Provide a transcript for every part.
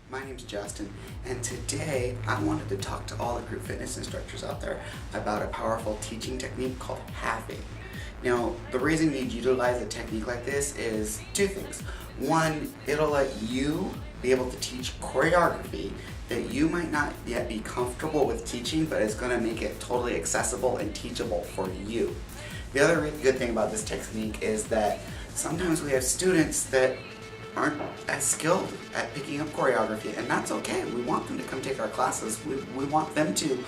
My name's Justyn, and today I wanted to talk to all the group fitness instructors out there about a powerful teaching technique called halving. Now, the reason you'd utilize a technique like this is two things. One, it'll let you be able to teach choreography that you might not yet be comfortable with teaching, but it's going to make it totally accessible and teachable for you. The other really good thing about this technique is that sometimes we have students that aren't as skilled at picking up choreography, and that's okay. We want them to come take our classes. We want them to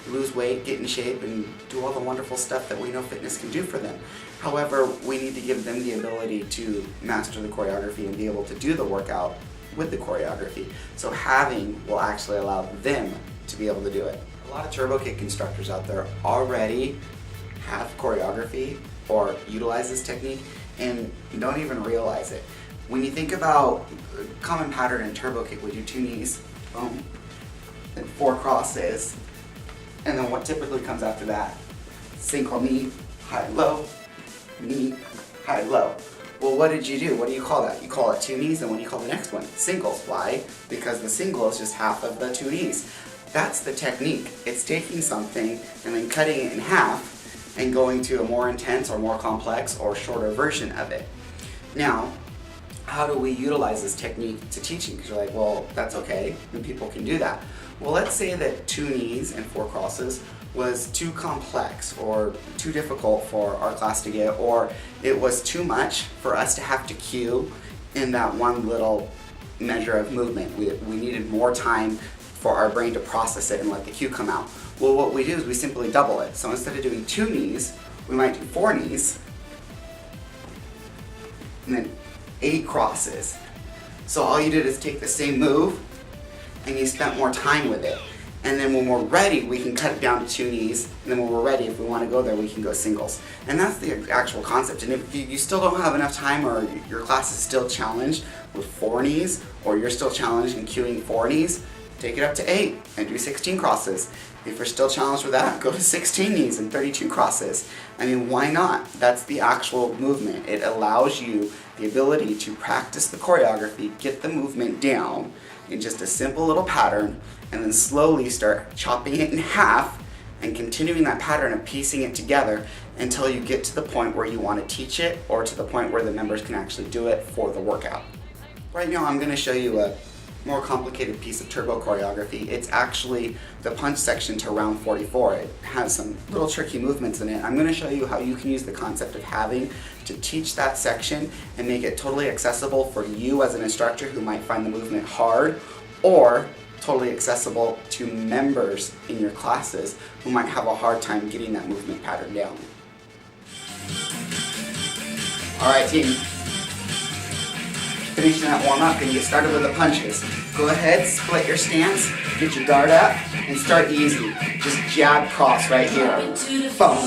lose weight, get in shape, and do all the wonderful stuff that we know fitness can do for them. However, we need to give them the ability to master the choreography and be able to do the workout with the choreography. So halving will actually allow them to be able to do it. A lot of turbo kick instructors out there already have choreography or utilize this technique and don't even realize it. When you think about a common pattern in turbo kick, we do 2 knees, boom, then 4 crosses, and then what typically comes after that? Single knee, high, low, knee, high, low. Well, what did you do? What do you call that? You call it 2 knees, and what do you call the next one? Singles. Why? Because the single is just half of the 2 knees. That's the technique. It's taking something and then cutting it in half and going to a more intense or more complex or shorter version of it. Now, how do we utilize this technique to teaching? Because you're like, well, that's okay, and people can do that. Well, let's say that 2 knees and 4 crosses was too complex or too difficult for our class to get, or it was too much for us to have to cue in that one little measure of movement. We needed more time for our brain to process it and let the cue come out. Well, what we do is we simply double it. So instead of doing 2 knees, we might do 4 knees, and then 8 crosses. So all you did is take the same move and you spent more time with it. And then when we're ready, we can cut it down to 2 knees, and then when we're ready, if we want to go there, we can go singles. And that's the actual concept. And if you still don't have enough time, or your class is still challenged with 4 knees, or you're still challenged in cueing 4 knees, take it up to 8 and do 16 crosses. If you're still challenged with that, go to 16 knees and 32 crosses. I mean, why not? That's the actual movement. It allows you the ability to practice the choreography, get the movement down in just a simple little pattern, and then slowly start chopping it in half and continuing that pattern of piecing it together until you get to the point where you want to teach it, or to the point where the members can actually do it for the workout. Right now I'm going to show you a more complicated piece of turbo choreography. It's actually the punch section to round 44. It has some little tricky movements in it. I'm going to show you how you can use the concept of halving to teach that section and make it totally accessible for you as an instructor who might find the movement hard, or totally accessible to members in your classes who might have a hard time getting that movement pattern down. Alright team, finishing that warm up and get started with the punches. Go ahead, split your stance, get your guard up, and start easy. Just jab cross right here. Boom.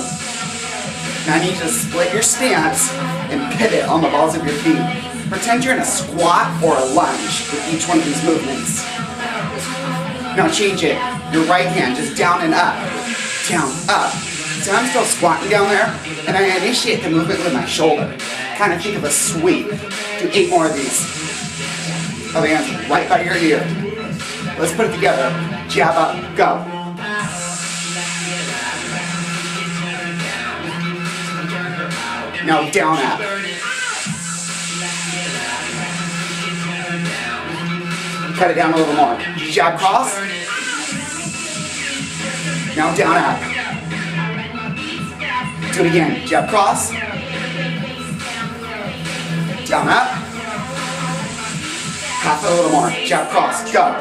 Now I need you to split your stance and pivot on the balls of your feet. Pretend you're in a squat or a lunge with each one of these movements. Now change it. Your right hand just down and up. Down, up. So I'm still squatting down there, and I initiate the movement with my shoulder. Kind of think of a sweep. Do 8 more of these. Other hands right by your ear. Let's put it together. Jab up, go. Now down up. Cut it down a little more. Jab cross. Now down up. Do it again. Jab cross. Down up. Half a little more. Jab cross. Go.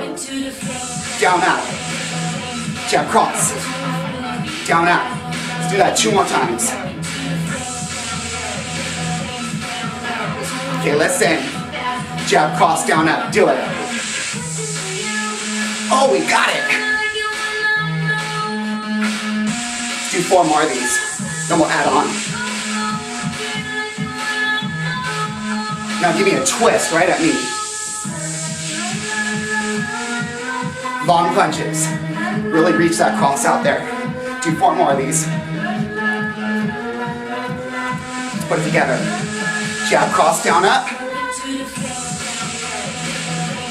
Down up. Jab cross. Down up. Let's do that 2 more times. Okay, listen. Jab cross, down up. Do it. Oh, we got it. Let's do 4 more of these. Then we'll add on. Now give me a twist right at me. Long punches. Really reach that cross out there. Do 4 more of these. Let's put it together. Jab cross, down up.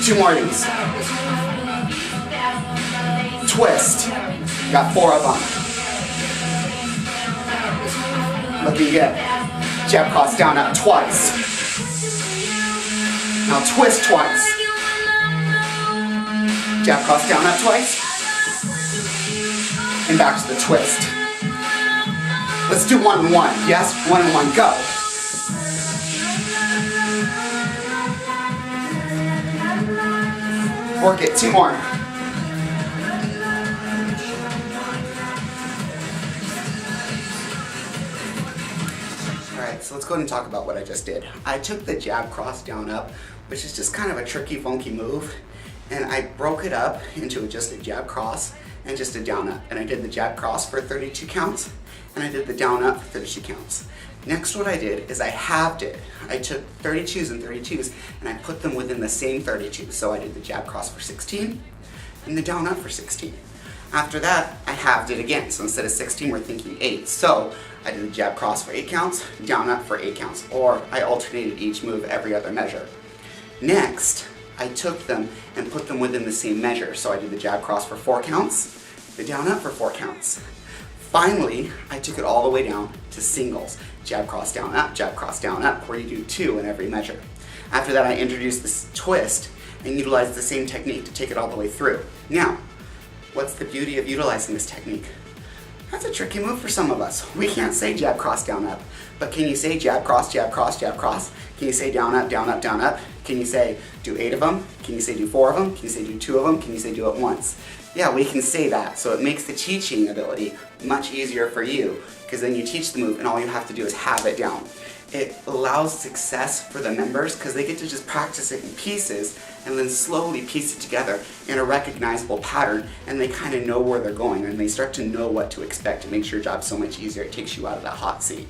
2 more of these. Twist. Got 4 of them. Looking good. Jab, cross, down, up twice. Now twist twice. Jab, cross, down, up twice. And back to the twist. Let's do 1 and 1. Yes, 1 and 1, go. Work it, 2 more. Alright, so let's go ahead and talk about what I just did. I took the jab, cross, down, up, which is just kind of a tricky, funky move, and I broke it up into just a jab, cross, and just a down, up. And I did the jab, cross for 32 counts, and I did the down, up for 32 counts. Next, what I did is I halved it. I took 32s and 32s, and I put them within the same 32. So I did the jab, cross for 16, and the down, up for 16. After that, I halved it again. So instead of 16, we're thinking 8. So I did the jab, cross for 8 counts, down, up for 8 counts, or I alternated each move every other measure. Next, I took them and put them within the same measure. So I did the jab, cross for 4 counts, the down, up for 4 counts. Finally, I took it all the way down to singles. Jab, cross, down, up, where you do 2 in every measure. After that, I introduced this twist and utilized the same technique to take it all the way through. Now, what's the beauty of utilizing this technique? That's a tricky move for some of us. We can't say jab, cross, down, up. But can you say jab, cross, jab, cross, jab, cross? Can you say down, up, down, up, down, up? Can you say do 8 of them? Can you say do 4 of them? Can you say do 2 of them? Can you say do it once? Yeah, we can say that. So it makes the teaching ability much easier for you, because then you teach the move and all you have to do is have it down. It allows success for the members because they get to just practice it in pieces and then slowly piece it together in a recognizable pattern, and they kind of know where they're going and they start to know what to expect. It makes your job so much easier. It takes you out of that hot seat.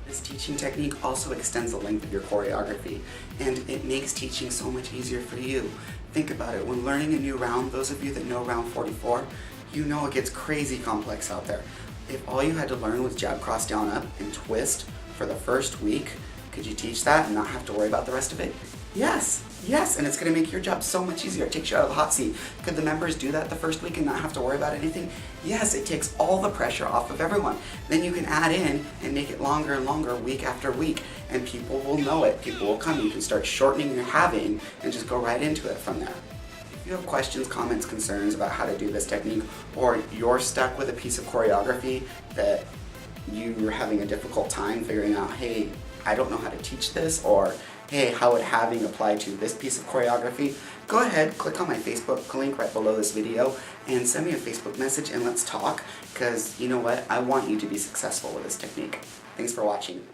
This teaching technique also extends the length of your choreography, and it makes teaching so much easier for you. Think about it, when learning a new round, those of you that know round 44, you know it gets crazy complex out there. If all you had to learn was jab, cross, down, up, and twist for the first week, could you teach that and not have to worry about the rest of it? Yes, yes, and it's going to make your job so much easier. It takes you out of the hot seat. Could the members do that the first week and not have to worry about anything? Yes, it takes all the pressure off of everyone. Then you can add in and make it longer and longer week after week, and people will know it. People will come. You can start shortening your halving and just go right into it from there. If you have questions, comments, concerns about how to do this technique, or you're stuck with a piece of choreography that you're having a difficult time figuring out, hey, I don't know how to teach this, or hey, how would halving apply to this piece of choreography? Go ahead, click on my Facebook link right below this video and send me a Facebook message and let's talk, because you know what? I want you to be successful with this technique. Thanks for watching.